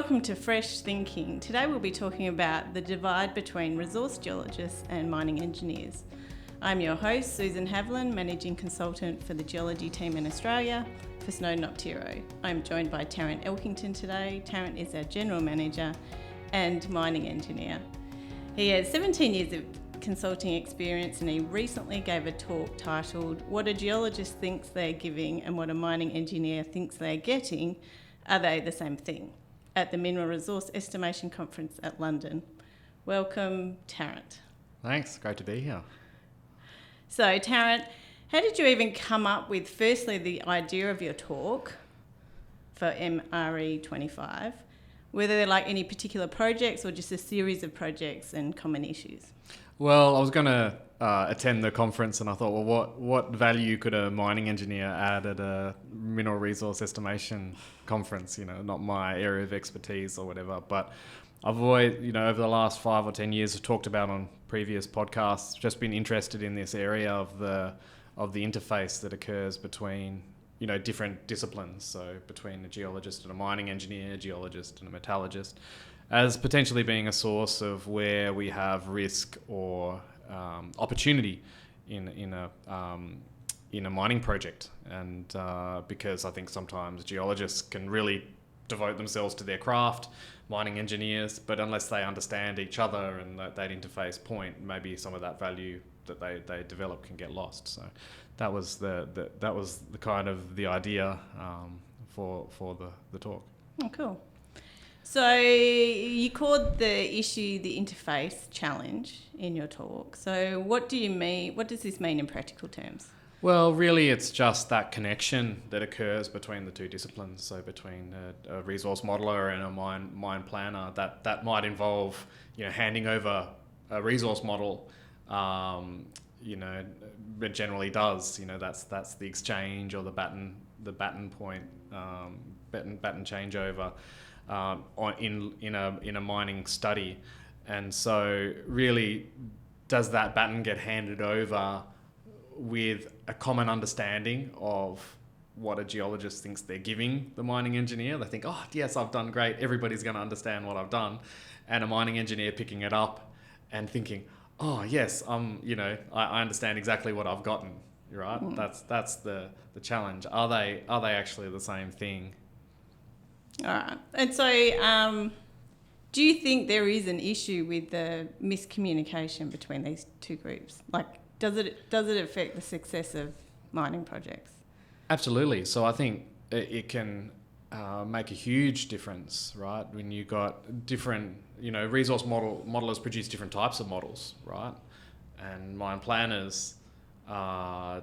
welcome to Fresh Thinking. Today we'll be talking about the divide between resource geologists and mining engineers. I'm your host, Susan Havlin, Managing Consultant for the Geology team in Australia for Snowden Optiro. I'm joined by Tarrant Elkington today. Tarrant is our General Manager and Mining Engineer. He has 17 years of consulting experience and he recently gave a talk titled "What a Geologist Thinks They're Giving and What a Mining Engineer Thinks They're Getting, Are They the Same Thing?" at the Mineral Resource Estimation Conference at London. Welcome, Tarrant. Thanks, great to be here. So, Tarrant, how did you even come up with, firstly, the idea of your talk for MRE25? Were there any particular projects or just a series of projects and common issues? Well, I was going to attend the conference and I thought, well, what value could a mining engineer add at a mineral resource estimation conference? Not my area of expertise or whatever. But I've always, over the last 5 or 10 years, I've talked about on previous podcasts, just been interested in this area of the interface that occurs between, different disciplines. So between a geologist and a mining engineer, a geologist and a metallurgist, as potentially being a source of where we have risk or opportunity in a mining project. And because I think sometimes geologists can really devote themselves to their craft, mining engineers, but unless they understand each other and that interface point, maybe some of that value that they develop can get lost. So that was the kind of the idea for the talk. Oh, cool. So you called the issue the interface challenge in your talk. So what do you mean? What does this mean in practical terms? Well, really, it's just that connection that occurs between the two disciplines. So between a resource modeler and a mine planner, that might involve, handing over a resource model. It generally does. That's the exchange or the baton point, baton changeover. In a mining study, and so really does that baton get handed over with a common understanding of what a geologist thinks they're giving the mining engineer? They think, oh yes, I've done great, everybody's going to understand what I've done, and a mining engineer picking it up and thinking, oh yes, I understand exactly what I've gotten, right? That's the challenge. Are they actually the same thing? All right. And so do you think there is an issue with the miscommunication between these two groups? Does it affect the success of mining projects? Absolutely. So I think it can make a huge difference, right? When you got different, resource modelers produce different types of models, right? And mine planners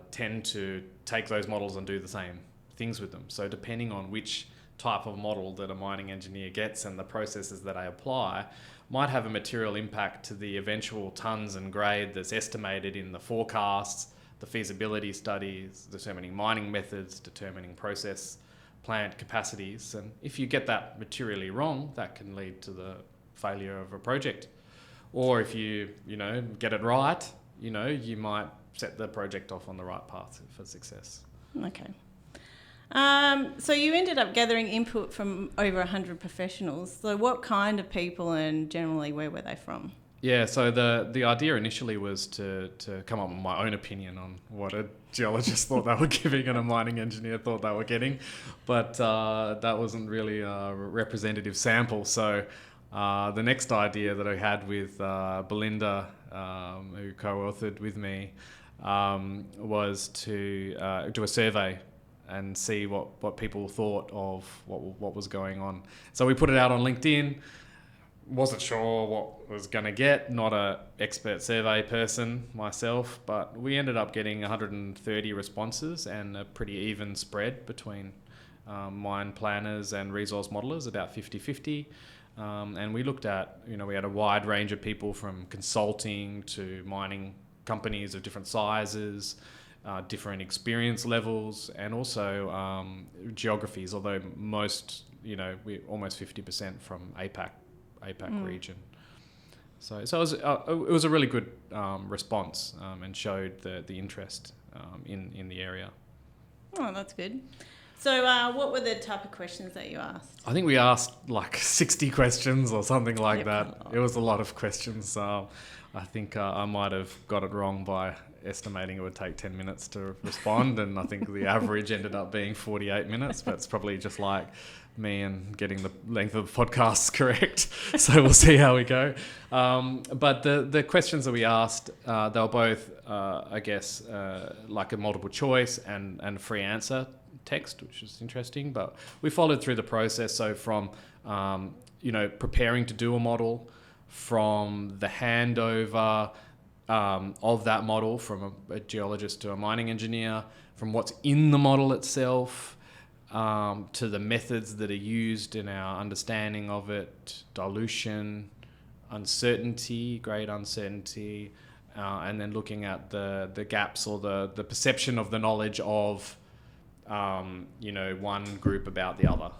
tend to take those models and do the same things with them. So depending on which type of model that a mining engineer gets and the processes that they apply might have a material impact to the eventual tons and grade that's estimated in the forecasts, the feasibility studies, determining mining methods, determining process plant capacities. And if you get that materially wrong, that can lead to the failure of a project. Or if you get it right, you might set the project off on the right path for success. Okay. So you ended up gathering input from over 100 professionals. So what kind of people and generally where were they from? Yeah, so the idea initially was to come up with my own opinion on what a geologist thought they were giving and a mining engineer thought they were getting, but that wasn't really a representative sample. So the next idea that I had with Belinda, who co-authored with me, was to do a survey and see what people thought of what was going on. So we put it out on LinkedIn. Wasn't sure what was going to get, not a expert survey person myself, but we ended up getting 130 responses and a pretty even spread between mine planners and resource modelers, about 50-50. And we looked at, we had a wide range of people from consulting to mining companies of different sizes, different experience levels, and also geographies, although most, we almost 50% from APAC region. So it was a really good response and showed the interest in the area. Oh, that's good. So what were the type of questions that you asked? I think we asked like 60 questions or something like Yep, that. It was a lot of questions. I think I might have got it wrong by estimating it would take 10 minutes to respond, and I think the average ended up being 48 minutes, but it's probably just like me and getting the length of the podcasts correct. So we'll see how we go. But the questions that we asked, they were both, I guess, like a multiple choice and free answer text, which is interesting. But we followed through the process. So from, preparing to do a model, from the handover of that model from a geologist to a mining engineer, from what's in the model itself, to the methods that are used in our understanding of it, dilution, uncertainty, grade uncertainty, and then looking at the gaps or the perception of the knowledge of, one group about the other.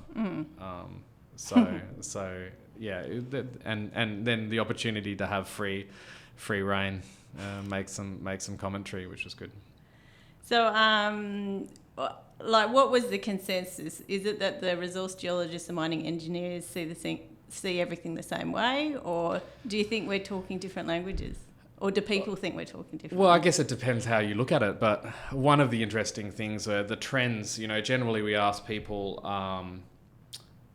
So yeah, and then the opportunity to have free reign, make some commentary, which was good. So, what was the consensus? Is it that the resource geologists and mining engineers see everything the same way, or do you think we're talking different languages? Or do people think we're talking different? Well, I guess it depends how you look at it. But one of the interesting things are the trends. Generally we ask people,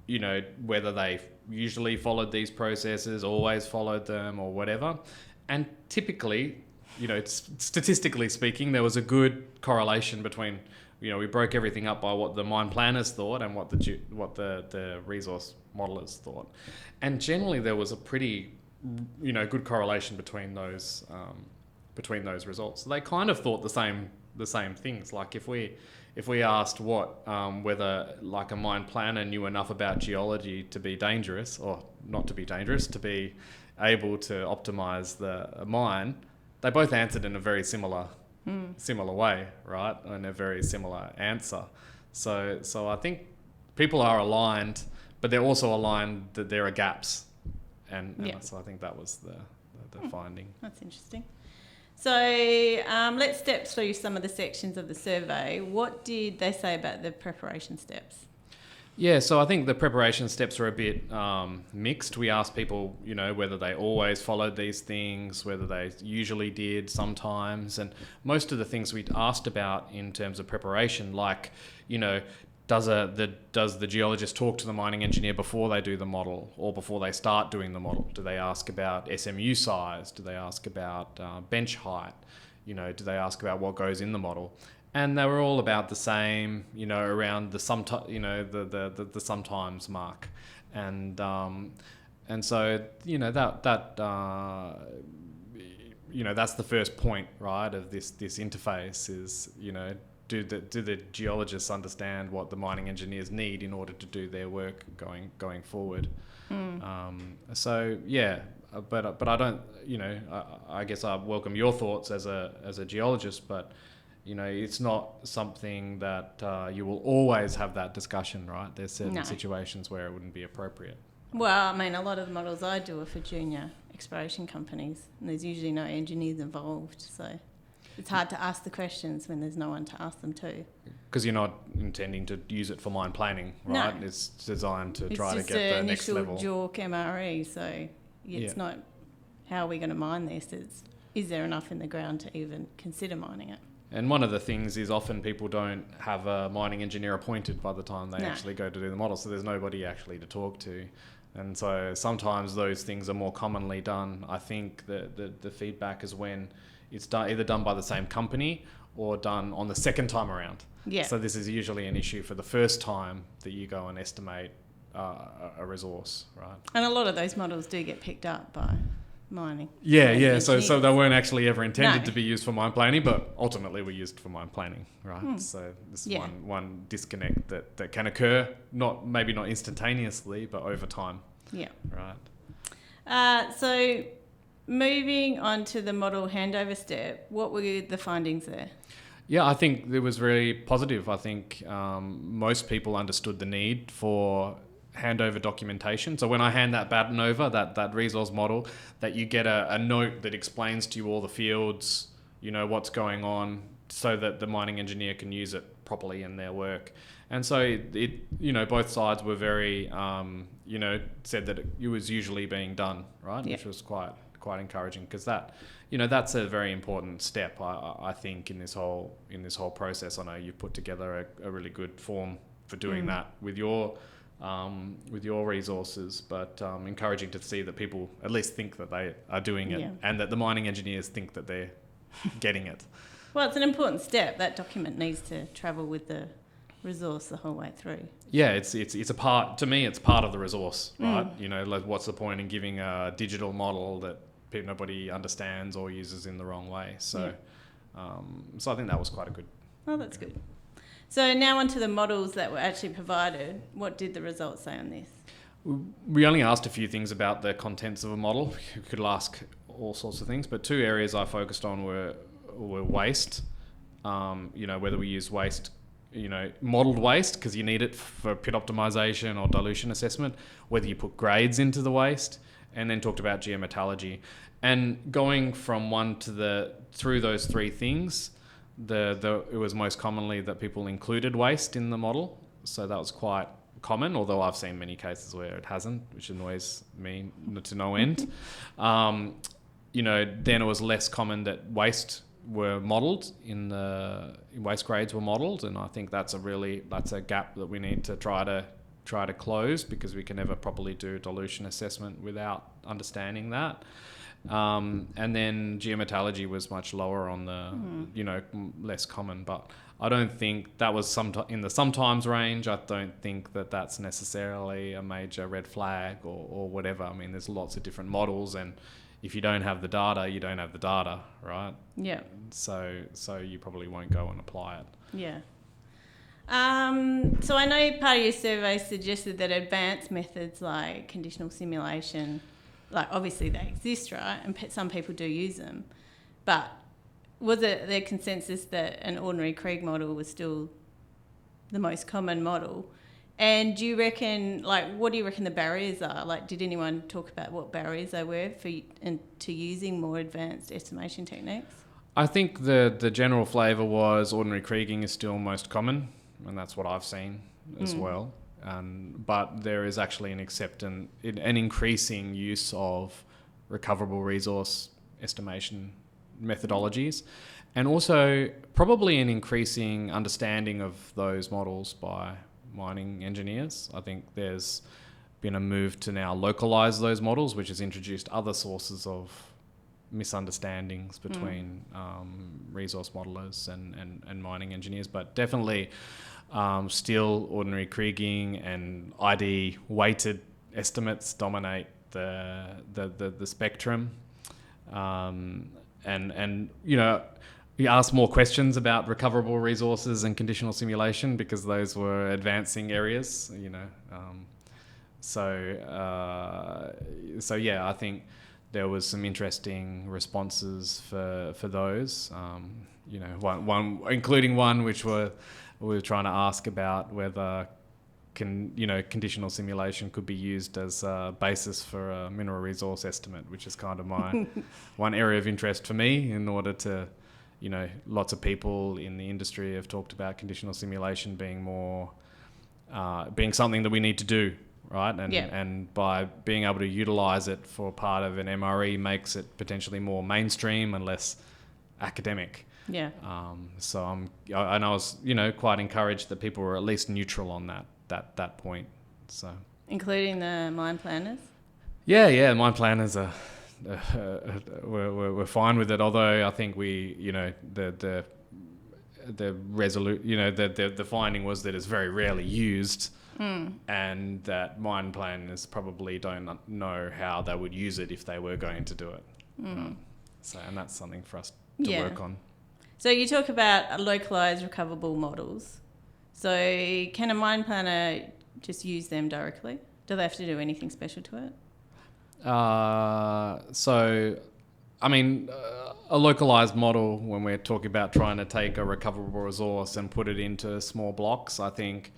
whether they usually followed these processes, always followed them, or whatever. And typically, statistically speaking, there was a good correlation between, we broke everything up by what the mine planners thought and what the resource modelers thought. And generally there was a pretty, good correlation between those results. So they kind of thought the same things. Like if we asked whether like a mine planner knew enough about geology to be dangerous or not to be dangerous, to be able to optimize the mine, they both answered in a very similar way, right? And a very similar answer. So I think people are aligned, but they're also aligned that there are gaps. And so I think that was the finding. That's interesting. So let's step through some of the sections of the survey. What did they say about the preparation steps? Yeah, so I think the preparation steps were a bit mixed. We asked people, whether they always followed these things, whether they usually did sometimes. And most of the things we asked about in terms of preparation, like, does the geologist talk to the mining engineer before they do the model or before they start doing the model? Do they ask about SMU size? Do they ask about bench height? Do they ask about what goes in the model? And they were all about the same, around the the sometimes mark, and so that's the first point, right, of this interface is do the geologists understand what the mining engineers need in order to do their work going forward? So yeah, but I don't, I guess I welcome your thoughts as a geologist, but it's not something that you will always have that discussion, right? There's certain situations where it wouldn't be appropriate. Well, I mean, a lot of the models I do are for junior exploration companies, and there's usually no engineers involved, so it's hard to ask the questions when there's no one to ask them to. Because you're not intending to use it for mine planning, right? No. It's designed to try to get the next level. It's just an initial JORC MRE, so it's not how are we going to mine this, it's is there enough in the ground to even consider mining it? And one of the things is often people don't have a mining engineer appointed by the time they actually go to do the model, so there's nobody actually to talk to. And so sometimes those things are more commonly done. I think the feedback is when it's either done by the same company or done on the second time around. Yeah. So this is usually an issue for the first time that you go and estimate a resource, right? And a lot of those models do get picked up by mining. Yeah. So they weren't actually ever intended to be used for mine planning, but ultimately were used for mine planning, right? So this is one disconnect that can occur, maybe not instantaneously, but over time. Yeah. Right. So moving on to the model handover step, what were the findings there? Yeah, I think it was very positive. I think most people understood the need for handover documentation. So when I hand that baton over, that resource model, that you get a note that explains to you all the fields, what's going on, so that the mining engineer can use it properly in their work. And so it both sides were very, said that it was usually being done, right? Yeah. Which was quite encouraging, because that's a very important step, I think, in this whole process. I know you've put together a really good form for doing that with your resources, but encouraging to see that people at least think that they are doing it, and that the mining engineers think that they're getting it. Well, it's an important step. That document needs to travel with the resource the whole way through. Yeah, it's a part, to me, it's part of the resource, right? Like, what's the point in giving a digital model that nobody understands or uses in the wrong way? So, so I think that was quite a good. Oh, that's good. So now onto the models that were actually provided. What did the results say on this? We only asked a few things about the contents of a model. You could ask all sorts of things, but two areas I focused on were waste. Whether we use waste, modelled waste, because you need it for pit optimization or dilution assessment, whether you put grades into the waste, and then talked about geometallurgy. And going from through those three things, it was most commonly that people included waste in the model. So that was quite common, although I've seen many cases where it hasn't, which annoys me to no end. Then it was less common that waste were modelled waste grades were modelled, and I think that's a gap that we need to try to close, because we can never properly do dilution assessment without understanding that. And then geometallurgy was much lower on the less common, but I don't think that was in the sometimes range. I don't think that that's necessarily a major red flag or whatever. I mean, there's lots of different models, and if you don't have the data, you don't have the data, right? Yeah. So you probably won't go and apply it. Yeah. So I know part of your survey suggested that advanced methods like conditional simulation, like obviously they exist, right? And some people do use them. But was it their consensus that an ordinary Krieg model was still the most common model? And do you reckon, what do you reckon the barriers are? Did anyone talk about what barriers there were to using more advanced estimation techniques? I think the general flavour was ordinary Krieging is still most common, and that's what I've seen as well. But there is actually an increasing use of recoverable resource estimation methodologies, and also probably an increasing understanding of those models by mining engineers. I think there's been a move to now localize those models, which has introduced other sources of misunderstandings between resource modelers and mining engineers, but definitely still ordinary Krieging and ID weighted estimates dominate the spectrum. We asked more questions about recoverable resources and conditional simulation, because those were advancing areas, I think there was some interesting responses for those, one including one which we were trying to ask about whether conditional simulation could be used as a basis for a mineral resource estimate, which is kind of my one area of interest for me, in order to, lots of people in the industry have talked about conditional simulation being more, being something that we need to do, right? And by being able to utilise it for part of an MRE makes it potentially more mainstream and less academic. Yeah. So I was, quite encouraged that people were at least neutral on that point. So including the mine planners? Yeah, mine planners are we're fine with it, although I think the finding was that it's very rarely used, and that mine planners probably don't know how they would use it if they were going to do it. And that's something for us to work on. So you talk about localized recoverable models. So can a mine planner just use them directly? Do they have to do anything special to it? A localized model, when we're talking about trying to take a recoverable resource and put it into small blocks, I think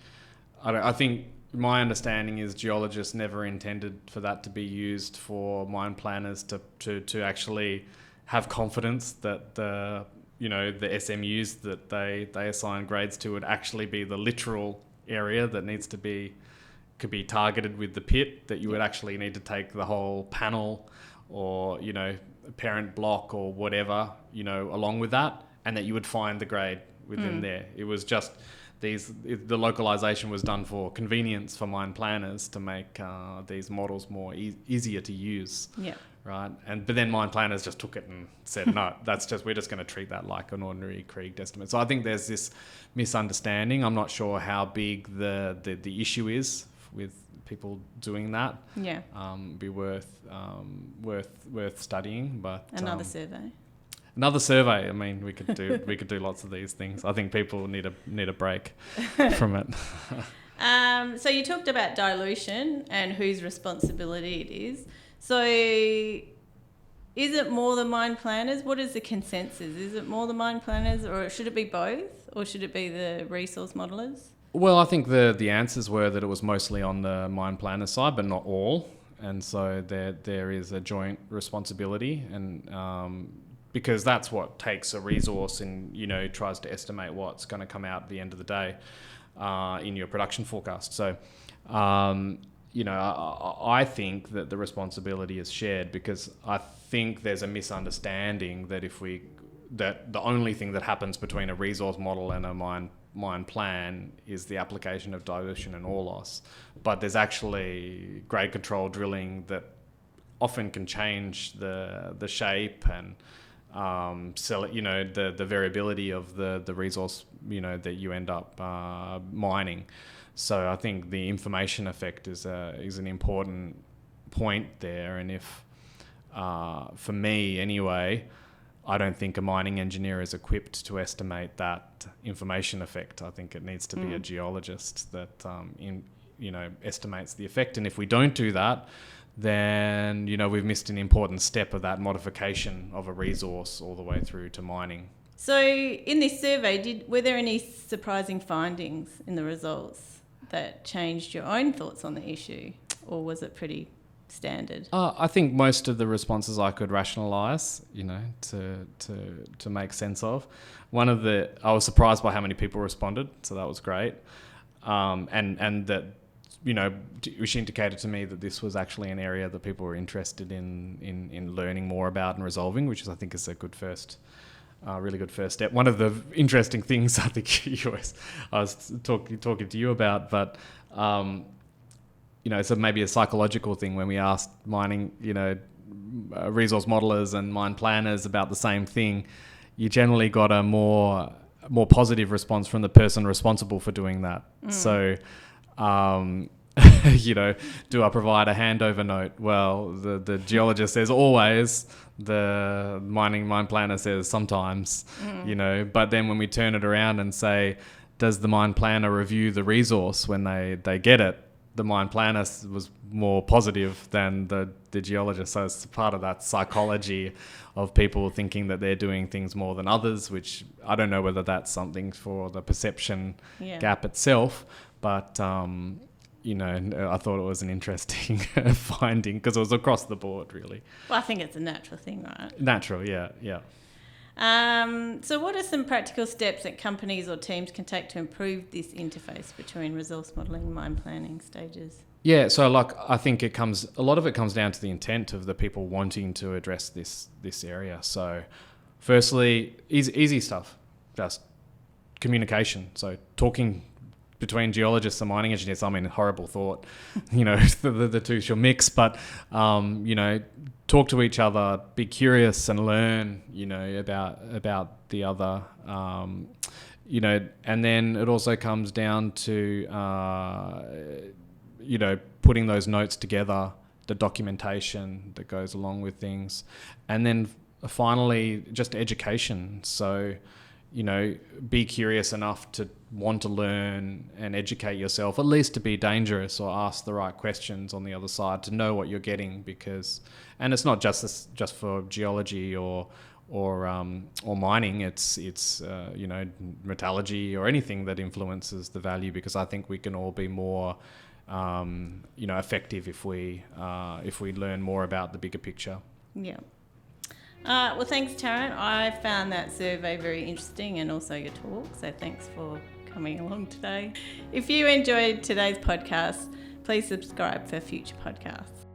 my understanding is geologists never intended for that to be used for mine planners to actually have confidence that the the SMUs that they assign grades to would actually be the literal area that could be targeted with the pit, that you would actually need to take the whole panel or, parent block or whatever, along with that, and that you would find the grade within there. It was just the localization was done for convenience for mine planners to make these models more easier to use. Yeah. Right. But then mine planners just took it and said, no, we're just going to treat that like an ordinary Krieg estimate. So I think there's this misunderstanding. I'm not sure how big the issue is with people doing that. Yeah. Be worth studying, but another survey. Another survey. I mean, we could do lots of these things. I think people need a break from it. So you talked about dilution and whose responsibility it is. So is it more the mine planners? What is the consensus? Is it more the mine planners, or should it be both, or should it be the resource modelers? Well, I think the answers were that it was mostly on the mine planner side, but not all. And so there is a joint responsibility, and because that's what takes a resource and tries to estimate what's going to come out at the end of the day in your production forecast. So I think that the responsibility is shared, because I think there's a misunderstanding that that the only thing that happens between a resource model and a mine plan is the application of dilution and ore loss. But there's actually grade control drilling that often can change the shape and the variability of the resource that you end up mining. So I think the information effect is an important point there. And if for me anyway, I don't think a mining engineer is equipped to estimate that information effect. I think it needs to be a geologist that estimates the effect. And if we don't do that, then we've missed an important step of that modification of a resource all the way through to mining. So in this survey, were there any surprising findings in the results that changed your own thoughts on the issue, or was it pretty standard? I think most of the responses I could rationalise, to make sense of. I was surprised by how many people responded, so that was great, and that which indicated to me that this was actually an area that people were interested in learning more about and resolving, which I think is a good really good first step. One of the interesting things I think I was talking to you about, but so maybe a psychological thing when we asked mining, resource modelers and mine planners about the same thing, you generally got a more positive response from the person responsible for doing that. So, do I provide a handover note? Well, the geologist says always, the mine planner says sometimes, but then when we turn it around and say, does the mine planner review the resource when they get it? The mine planner was more positive than the geologist. So it's part of that psychology of people thinking that they're doing things more than others, which I don't know whether that's something for the perception gap itself, but I thought it was an interesting finding because it was across the board, really. Well, I think it's a natural thing, right? Natural, yeah. So what are some practical steps that companies or teams can take to improve this interface between resource modelling and mine planning stages? Yeah, so I think a lot of it comes down to the intent of the people wanting to address this area. So firstly, easy stuff, just communication. So talking between geologists and mining engineers, I mean, horrible thought, the two shall mix, but, talk to each other, be curious and learn, about the other, and then it also comes down to, putting those notes together, the documentation that goes along with things, and then finally, just education. So, be curious enough to want to learn and educate yourself, at least to be dangerous or ask the right questions on the other side to know what you're getting, and it's not just for geology or mining. It's metallurgy or anything that influences the value, because I think we can all be more effective if we learn more about the bigger picture. Yeah. Well, thanks, Tarrant. I found that survey very interesting and also your talk, so thanks for coming along today. If you enjoyed today's podcast, please subscribe for future podcasts.